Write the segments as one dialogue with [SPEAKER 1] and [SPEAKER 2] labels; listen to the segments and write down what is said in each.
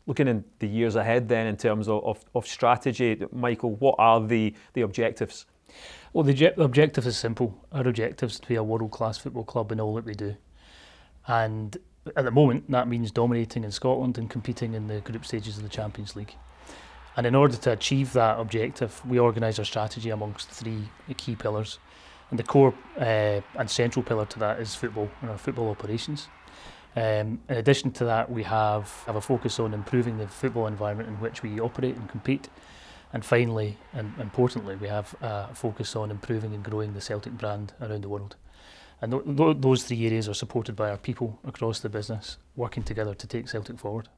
[SPEAKER 1] Looking in the years ahead then in terms of strategy, Michael, what are the objectives?
[SPEAKER 2] Well, the objective is simple. Our objective is to be a world-class football club in all that we do. And at the moment, that means dominating in Scotland and competing in the group stages of the Champions League. And in order to achieve that objective, we organise our strategy amongst three key pillars. And the core and central pillar to that is football and our football operations. In addition to that, we have a focus on improving the football environment in which we operate and compete. And finally, and importantly, we have a focus on improving and growing the Celtic brand around the world. And those three areas are supported by our people across the business, working together to take Celtic forward.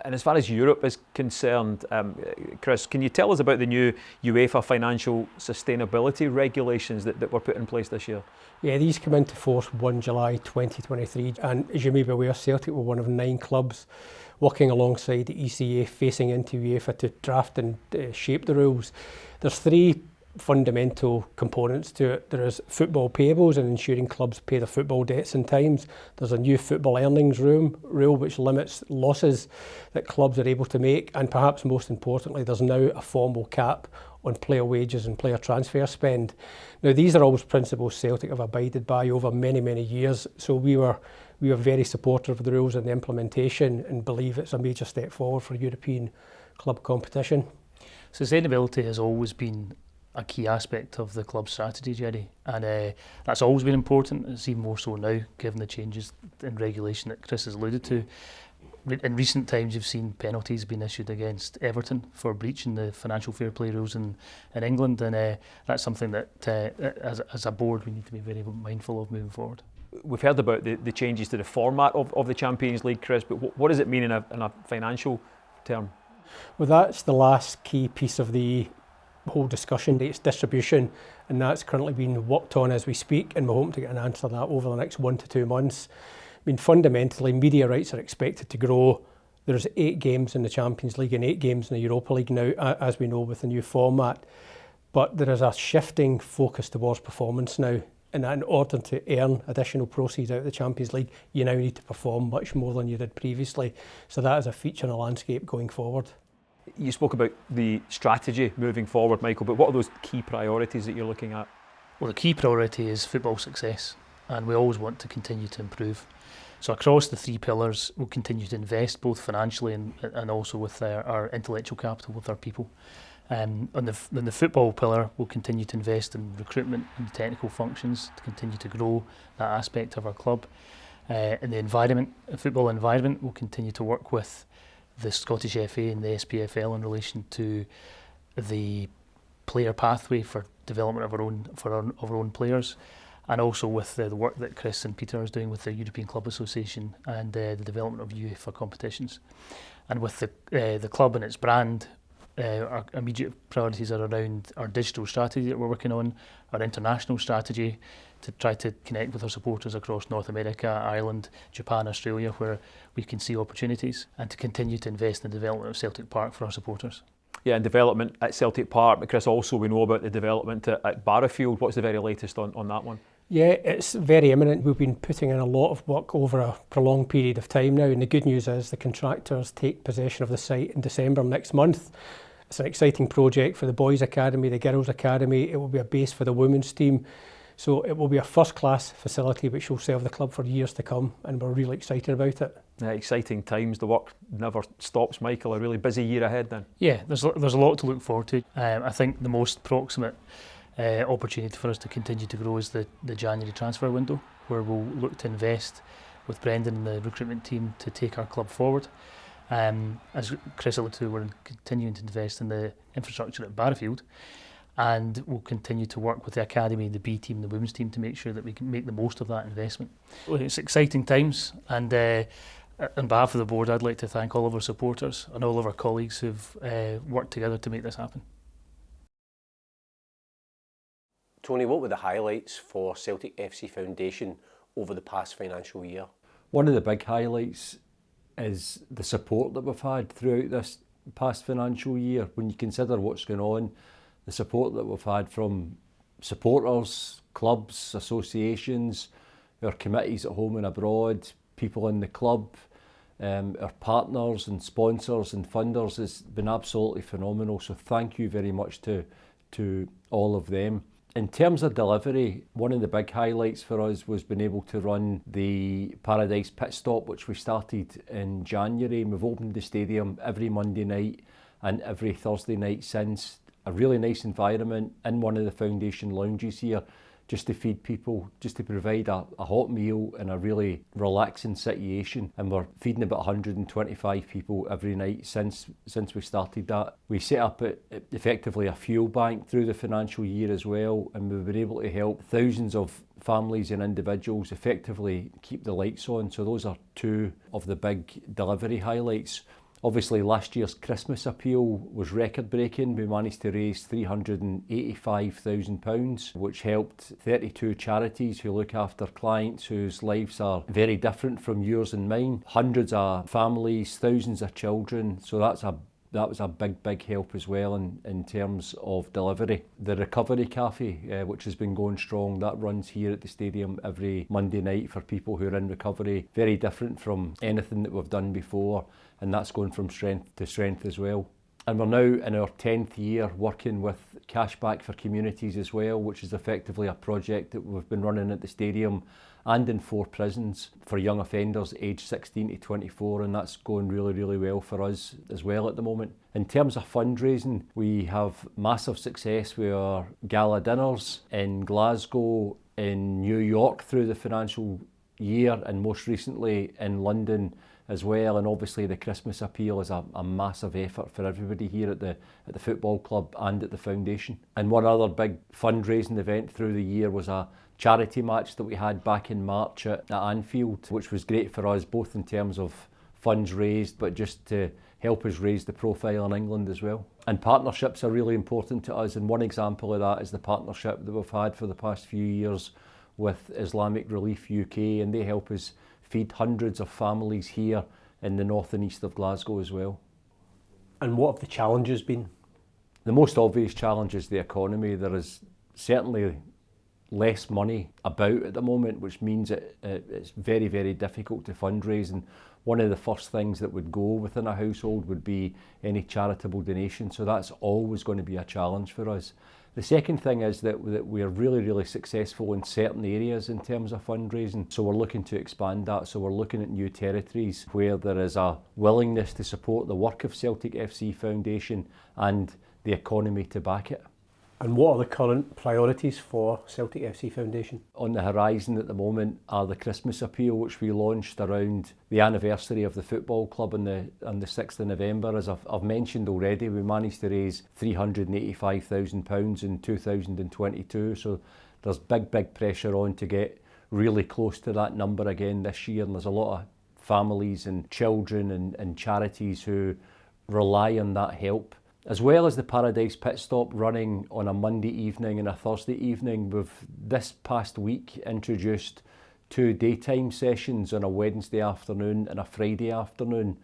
[SPEAKER 1] And as far as Europe is concerned, Chris, can you tell us about the new UEFA financial sustainability regulations that were put in place this year?
[SPEAKER 3] Yeah, these come into force 1 July 2023, and as you may be aware, Celtic were one of 9 clubs working alongside the ECA facing into UEFA to draft and shape the rules. There's 3 fundamental components to it. There is football payables and ensuring clubs pay their football debts in times. There's a new football earnings rule which limits losses that clubs are able to make, and perhaps most importantly, there's now a formal cap on player wages and player transfer spend. Now, these are always principles Celtic have abided by over many years, so we were very supportive of the rules and the implementation and believe it's a major step forward for European club competition.
[SPEAKER 2] Sustainability has always been a key aspect of the club's strategy, Jerry, and that's always been important. It's even more so now, given the changes in regulation that Chris has alluded to. In recent times, you've seen penalties being issued against Everton for breaching the financial fair play rules in England, and that's something that, as a board, we need to be very mindful of moving forward.
[SPEAKER 1] We've heard about the changes to the format of the Champions League, Chris, but what does it mean in a financial term?
[SPEAKER 3] Well, that's the last key piece of the whole discussion, its distribution, and that's currently being worked on as we speak, and we're hoping to get an answer to that over the next 1 to 2 months. I mean, fundamentally, media rights are expected to grow. There's 8 games in the Champions League and 8 games in the Europa League now, as we know, with the new format. But there is a shifting focus towards performance now, and in order to earn additional proceeds out of the Champions League, you now need to perform much more than you did previously. So that is a feature in the landscape going forward.
[SPEAKER 1] You spoke about the strategy moving forward, Michael, but what are those key priorities that you're looking at?
[SPEAKER 2] Well, the key priority is football success, and we always want to continue to improve. So across the 3 pillars, we'll continue to invest both financially and also with our intellectual capital, with our people. On the football pillar, we'll continue to invest in recruitment and technical functions to continue to grow that aspect of our club. In the football environment, we'll continue to work with the Scottish FA and the SPFL in relation to the player pathway for development of our own players, and also with the work that Chris and Peter are doing with the European Club Association and the development of UEFA competitions. And with the club and its brand, our immediate priorities are around our digital strategy that we're working on, our international strategy to try to connect with our supporters across North America, Ireland, Japan, Australia, where we can see opportunities, and to continue to invest in the development of Celtic Park for our supporters.
[SPEAKER 1] Yeah, and development at Celtic Park, but Chris, also we know about the development at Barrowfield. What's the very latest on that one?
[SPEAKER 3] Yeah, it's very imminent. We've been putting in a lot of work over a prolonged period of time now, and the good news is the contractors take possession of the site in December next month. It's an exciting project for the boys' academy, the girls' academy. It will be a base for the women's team. So it will be a first-class facility which will serve the club for years to come, and we're really excited about it.
[SPEAKER 1] Yeah, exciting times. The work never stops, Michael. A really busy year ahead then.
[SPEAKER 2] Yeah, there's a lot to look forward to. I think the most proximate opportunity for us to continue to grow is the January transfer window, where we'll look to invest with Brendan and the recruitment team to take our club forward. As Chris alluded to, we're continuing to invest in the infrastructure at Barrowfield, and we'll continue to work with the academy, the B team, the women's team to make sure that we can make the most of that investment. It's exciting times, and on behalf of the board, I'd like to thank all of our supporters and all of our colleagues who've worked together to make this happen.
[SPEAKER 4] Tony, what were the highlights for Celtic FC Foundation over the past financial year?
[SPEAKER 5] One of the big highlights is the support that we've had throughout this past financial year. When you consider what's going on, the support that we've had from supporters, clubs, associations, our committees at home and abroad, people in the club, our partners and sponsors and funders has been absolutely phenomenal. So thank you very much to all of them. In terms of delivery, one of the big highlights for us was being able to run the Paradise Pit Stop, which we started in January. We've opened the stadium every Monday night and every Thursday night since. A really nice environment in one of the foundation lounges here, just to feed people, just to provide a hot meal in a really relaxing situation. And we're feeding about 125 people every night since we started that. We set up effectively a fuel bank through the financial year as well, and we've been able to help thousands of families and individuals effectively keep the lights on. So those are two of the big delivery highlights. Obviously, last year's Christmas appeal was record-breaking. We managed to raise £385,000, which helped 32 charities who look after clients whose lives are very different from yours and mine. Hundreds of families, thousands of children. So that was a big help as well in terms of delivery. The Recovery Cafe, which has been going strong, that runs here at the stadium every Monday night for people who are in recovery. Very different from anything that we've done before, and that's going from strength to strength as well. And we're now in our 10th year working with Cashback for Communities as well, which is effectively a project that we've been running at the stadium and in 4 prisons for young offenders aged 16 to 24, and that's going really well for us as well at the moment. In terms of fundraising, we have massive success with our gala dinners in Glasgow, in New York through the financial year, and most recently in London as well. And obviously the Christmas appeal is a massive effort for everybody here at the football club and at the foundation. And one other big fundraising event through the year was a charity match that we had back in March at Anfield, which was great for us, both in terms of funds raised, but just to help us raise the profile in England as well. And partnerships are really important to us, and one example of that is the partnership that we've had for the past few years with Islamic Relief UK, and they help us feed hundreds of families here in the north and east of Glasgow as well.
[SPEAKER 4] And what have the challenges been?
[SPEAKER 5] The most obvious challenge is the economy. There is certainly less money about at the moment, which means it's very difficult to fundraise, and one of the first things that would go within a household would be any charitable donation, so that's always going to be a challenge for us. The second thing is that we're really successful in certain areas in terms of fundraising, so we're looking to expand that. So we're looking at new territories where there is a willingness to support the work of Celtic FC Foundation and the economy to back it.
[SPEAKER 4] And what are the current priorities for Celtic FC Foundation?
[SPEAKER 5] On the horizon at the moment are the Christmas appeal, which we launched around the anniversary of the football club on the 6th of November. As I've mentioned already, we managed to raise £385,000 in 2022, so there's big pressure on to get really close to that number again this year, and there's a lot of families and children and charities who rely on that help. As well as the Paradise Pit Stop running on a Monday evening and a Thursday evening, we've this past week introduced 2 daytime sessions on a Wednesday afternoon and a Friday afternoon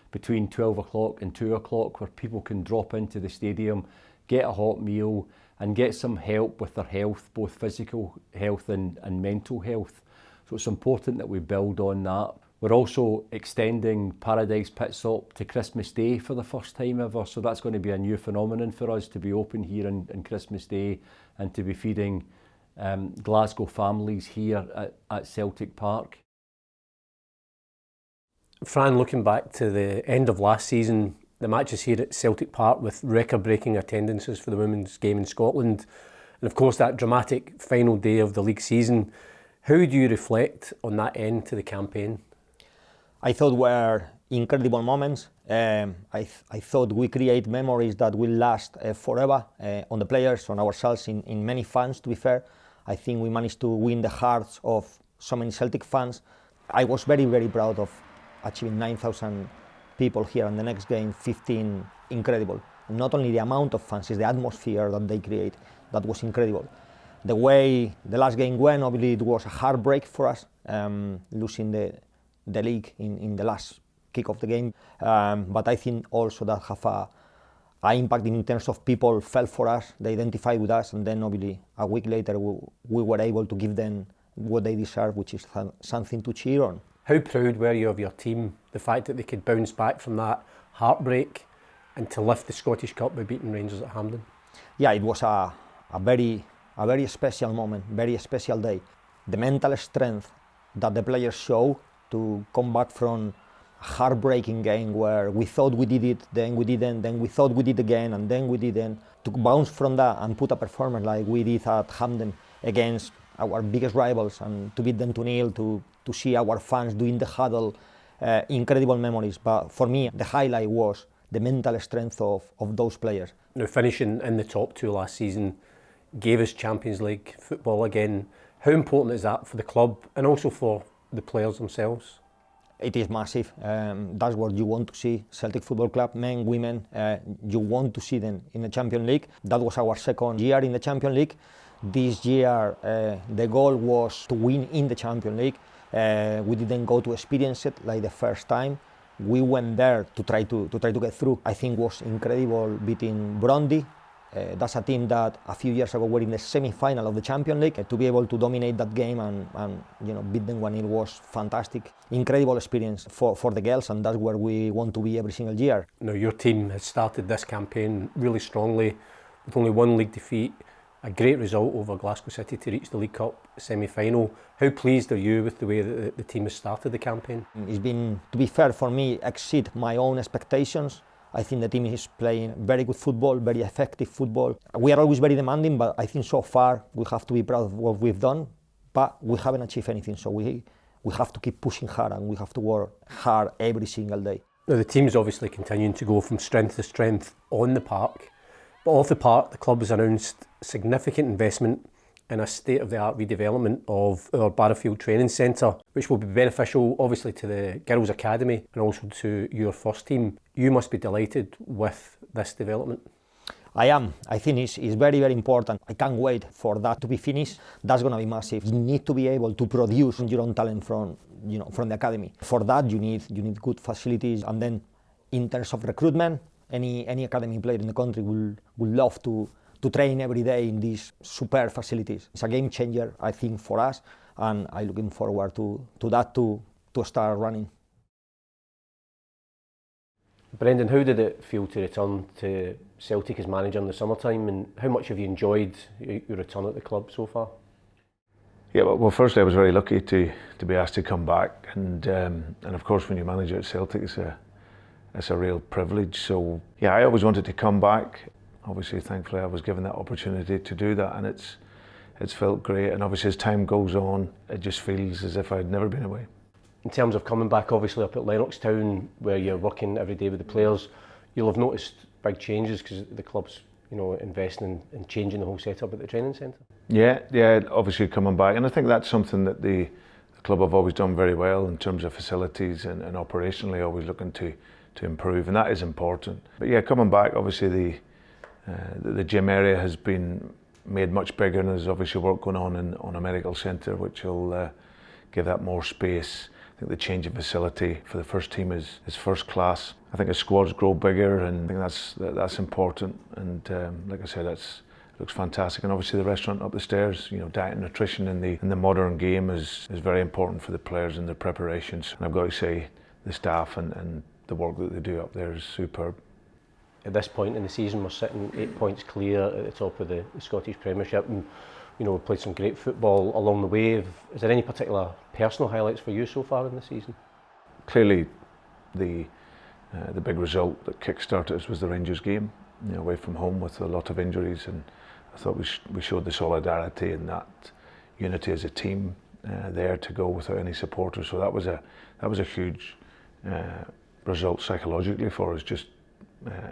[SPEAKER 5] between 12 o'clock and 2 o'clock, where people can drop into the stadium, get a hot meal and get some help with their health, both physical health and mental health. So it's important that we build on that. We're also extending Paradise Pit Stop to Christmas Day for the first time ever, so that's going to be a new phenomenon for us to be open here on Christmas Day and to be feeding Glasgow families here at Celtic Park.
[SPEAKER 4] Fran, looking back to the end of last season, the matches here at Celtic Park with record-breaking attendances for the women's game in Scotland, and of course that dramatic final day of the league season, how do you reflect on that end to the campaign?
[SPEAKER 6] I thought were incredible moments. I thought we create memories that will last forever on the players, on ourselves, in many fans, to be fair. I think we managed to win the hearts of so many Celtic fans. I was very proud of achieving 9,000 people here, and the next game 15, incredible. And not only the amount of fans, it's the atmosphere that they create that was incredible. The way the last game went, obviously it was a heartbreak for us, losing the league in the last kick of the game, but I think also that have an impact in terms of people felt for us, they identified with us, and then obviously a week later we were able to give them what they deserve, which is something to cheer on.
[SPEAKER 4] How proud were you of your team, the fact that they could bounce back from that heartbreak and to lift the Scottish Cup by beating Rangers at Hampden?
[SPEAKER 6] Yeah, it was a very special moment, very special day. The mental strength that the players show to come back from a heartbreaking game where we thought we did it, then we didn't, then we thought we did again, and then we didn't. To bounce from that and put a performance like we did at Hampden against our biggest rivals and to beat them 2-0, to see our fans doing the huddle, incredible memories. But for me, the highlight was the mental strength of those players.
[SPEAKER 4] Now, finishing in the top two last season gave us Champions League football again. How important is that for the club and also for the players themselves?
[SPEAKER 6] It is massive. That's what you want to see. Celtic Football Club, men, women, you want to see them in the Champions League. That was our second year in the Champions League. This year, the goal was to win in the Champions League. We didn't go to experience it like the first time. We went there to try to get through. I think it was incredible beating Brondby. That's a team that a few years ago were in the semi-final of the Champions League. To be able to dominate that game and beat them 1-0 was fantastic. Incredible experience for the girls, and that's where we want to be every single year.
[SPEAKER 4] Now, your team has started this campaign really strongly with only one league defeat, a great result over Glasgow City to reach the League Cup semi-final. How pleased are you with the way that the team has started the campaign?
[SPEAKER 6] It's been, to be fair, for me, exceed my own expectations. I think the team is playing very good football, very effective football. We are always very demanding, but I think so far we have to be proud of what we've done, but we haven't achieved anything, so we have to keep pushing hard and we have to work hard every single day.
[SPEAKER 4] Now, the team's obviously continuing to go from strength to strength on the park, but off the park, the club has announced significant investment in a state-of-the-art redevelopment of our Barrowfield Training Centre, which will be beneficial obviously to the Girls Academy and also to your first team. You must be delighted with this development.
[SPEAKER 6] I am. I think it's very, very important. I can't wait for that to be finished. That's going to be massive. You need to be able to produce your own talent from the academy. For that, you need good facilities. And then, in terms of recruitment, any academy player in the country will love to train every day in these superb facilities. It's a game changer, I think, for us, and I'm looking forward to that to start running.
[SPEAKER 4] Brendan, how did it feel to return to Celtic as manager in the summertime, and how much have you enjoyed your return at the club so far?
[SPEAKER 7] Yeah, well, firstly, I was very lucky to be asked to come back, and of course, when you're manager at Celtic, it's a real privilege. So yeah, I always wanted to come back. Obviously, thankfully, I was given that opportunity to do that, and it's felt great. And obviously, as time goes on, it just feels as if I'd never been away.
[SPEAKER 4] In terms of coming back, obviously up at Lennoxtown, where you're working every day with the players, you'll have noticed big changes because the club's investing in changing the whole setup at the training centre.
[SPEAKER 7] Yeah, obviously coming back, and I think that's something that the club have always done very well in terms of facilities and operationally, always looking to improve, and that is important. But yeah, coming back, obviously the gym area has been made much bigger, and there's obviously work going on a medical centre which will give that more space. I think the change of facility for the first team is first class. I think as squads grow bigger, and I think that's important. And like I said, it looks fantastic. And obviously the restaurant up the stairs, diet and nutrition in the modern game is very important for the players and their preparations. And I've got to say, the staff and the work that they do up there is superb.
[SPEAKER 4] At this point in the season, we're sitting 8 points clear at the top of the Scottish Premiership, and we've played some great football along the way. Is there any particular personal highlights for you so far in the season?
[SPEAKER 7] Clearly, the big result that kick-started us was the Rangers game, away from home with a lot of injuries, and I thought we showed the solidarity and that unity as a team there to go without any supporters. So that was a huge result psychologically for us, just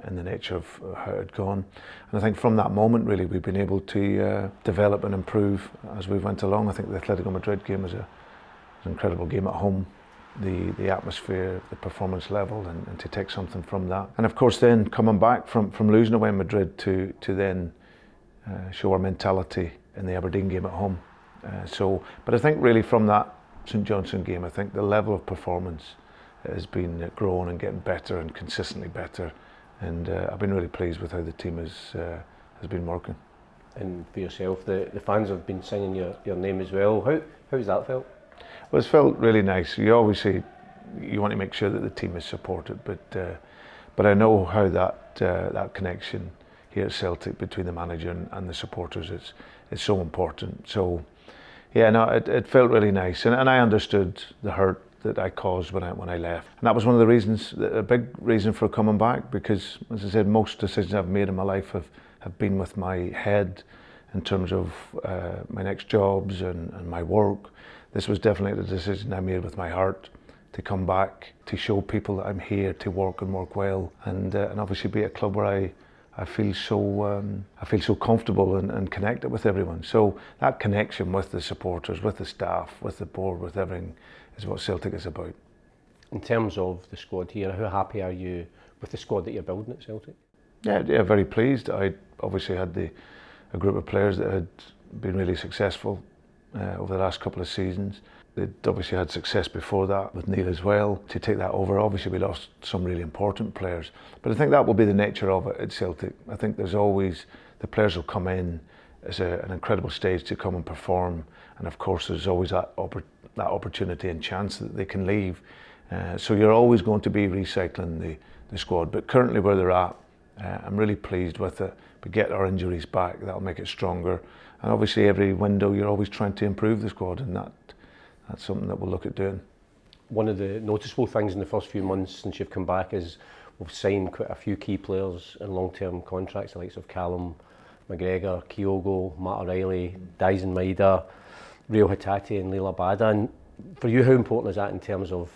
[SPEAKER 7] in the nature of how it had gone. And I think from that moment, really, we've been able to develop and improve as we went along. I think the Atletico Madrid game was an incredible game at home. The atmosphere, the performance level, and to take something from that. And of course then coming back from losing away in Madrid to then show our mentality in the Aberdeen game at home. But I think really from that St Johnstone game, I think the level of performance has been growing and getting better and consistently better. And I've been really pleased with how the team has been working.
[SPEAKER 4] And for yourself, the fans have been singing your name as well. How's that felt?
[SPEAKER 7] Well, it's felt really nice. You always say you want to make sure that the team is supported, but I know how that connection here at Celtic between the manager and the supporters is so important. So yeah, no, it felt really nice, and I understood the hurt that I caused when I left, and that was one of the reasons, a big reason for coming back, because as I said, most decisions I've made in my life have been with my head in terms of my next jobs and my work. This was definitely the decision I made with my heart, to come back, to show people that I'm here to work and work well, and obviously be at a club where I feel so comfortable and connected with everyone. So that connection with the supporters, with the staff, with the board, with everything, is what Celtic is about.
[SPEAKER 4] In terms of the squad here, how happy are you with the squad that you're building at Celtic?
[SPEAKER 7] Yeah, very pleased. I obviously had a group of players that had been really successful over the last couple of seasons. They'd obviously had success before that with Neil as well. To take that over, obviously we lost some really important players, but I think that will be the nature of it at Celtic. I think there's always, the players will come in as an incredible stage to come and perform, and of course there's always that opportunity and chance that they can leave. So you're always going to be recycling the squad, but currently where they're at, I'm really pleased with it. We get our injuries back, that'll make it stronger, and obviously every window you're always trying to improve the squad, and that's something that we'll look at doing.
[SPEAKER 4] One of the noticeable things in the first few months since you've come back is we've signed quite a few key players in long-term contracts, the likes of Callum McGregor, Kyogo, Matt O'Reilly, Dyson Maida, Rio Hatate and Leila Bada. And for you, how important is that in terms of,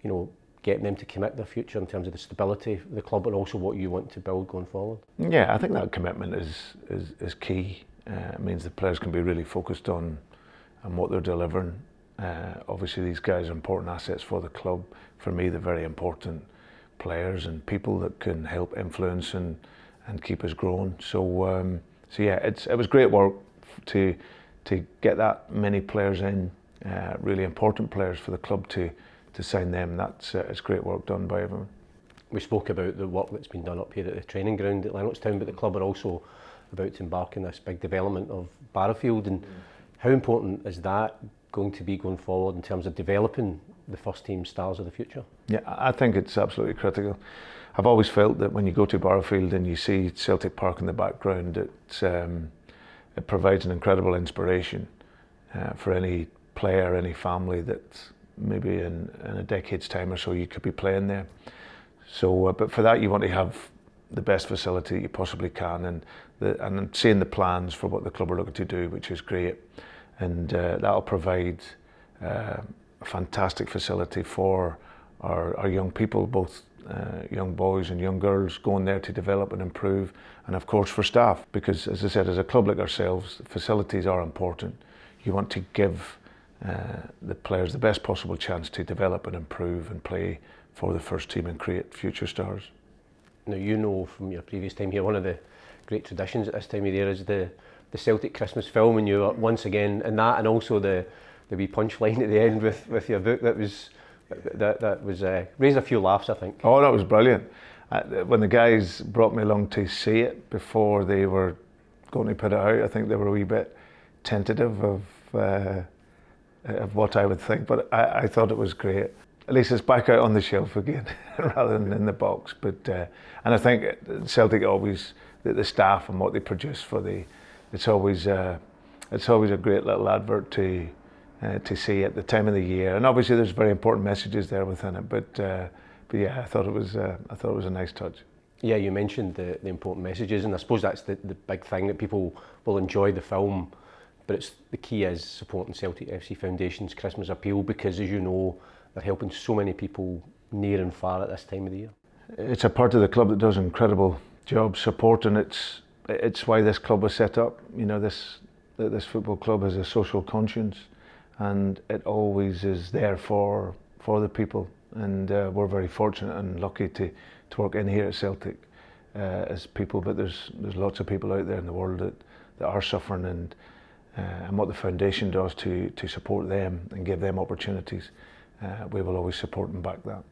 [SPEAKER 4] you know, getting them to commit their future in terms of the stability of the club, but also what you want to build going forward?
[SPEAKER 7] Yeah, I think that commitment is key. It means the players can be really focused on what they're delivering. Obviously these guys are important assets for the club. For me, they're very important players and people that can help influence and keep us growing. So yeah, it was great work to get that many players in, really important players for the club to sign them. It's great work done by everyone.
[SPEAKER 4] We spoke about the work that's been done up here at the training ground at Lennoxtown, but the club are also about to embark on this big development of Barrowfield, and how important is that going to be going forward in terms of developing the first team stars of the future? Yeah,
[SPEAKER 7] I think it's absolutely critical. I've always felt that when you go to Barrowfield and you see Celtic Park in the background, it provides an incredible inspiration for any player, any family that maybe in a decade's time or so you could be playing there. So, but for that you want to have the best facility you possibly can, and seeing the plans for what the club are looking to do, which is great, and that'll provide a fantastic facility for our young people, both young boys and young girls going there to develop and improve, and of course for staff, because as I said, as a club like ourselves, facilities are important. You want to give the players the best possible chance to develop and improve and play for the first team and create future stars.
[SPEAKER 4] Now, you know from your previous time here, one of the great traditions at this time of year is the Celtic Christmas film, and you were once again in that, and also the wee punchline at the end with your book that was raised a few laughs, I think.
[SPEAKER 7] Oh, that was brilliant. When the guys brought me along to see it before they were going to put it out, I think they were a wee bit tentative of what I would think, but I thought it was great. At least it's back out on the shelf again rather than in the box. But and I think Celtic always, the staff and what they produce it's always a great little advert to see at the time of the year. And obviously there's very important messages there within it. But yeah, I thought it was a nice touch.
[SPEAKER 4] Yeah, you mentioned the important messages, and I suppose that's the big thing, that people will enjoy the film. But the key is supporting Celtic FC Foundation's Christmas appeal, because as you know, they're helping so many people near and far at this time of the year.
[SPEAKER 7] It's a part of the club that does an incredible job supporting. It's why this club was set up. You know, this football club has a social conscience, and it always is there for the people. And we're very fortunate and lucky to work in here at Celtic as people. But there's lots of people out there in the world that are suffering, and what the foundation does to support them and give them opportunities, we will always support and back that.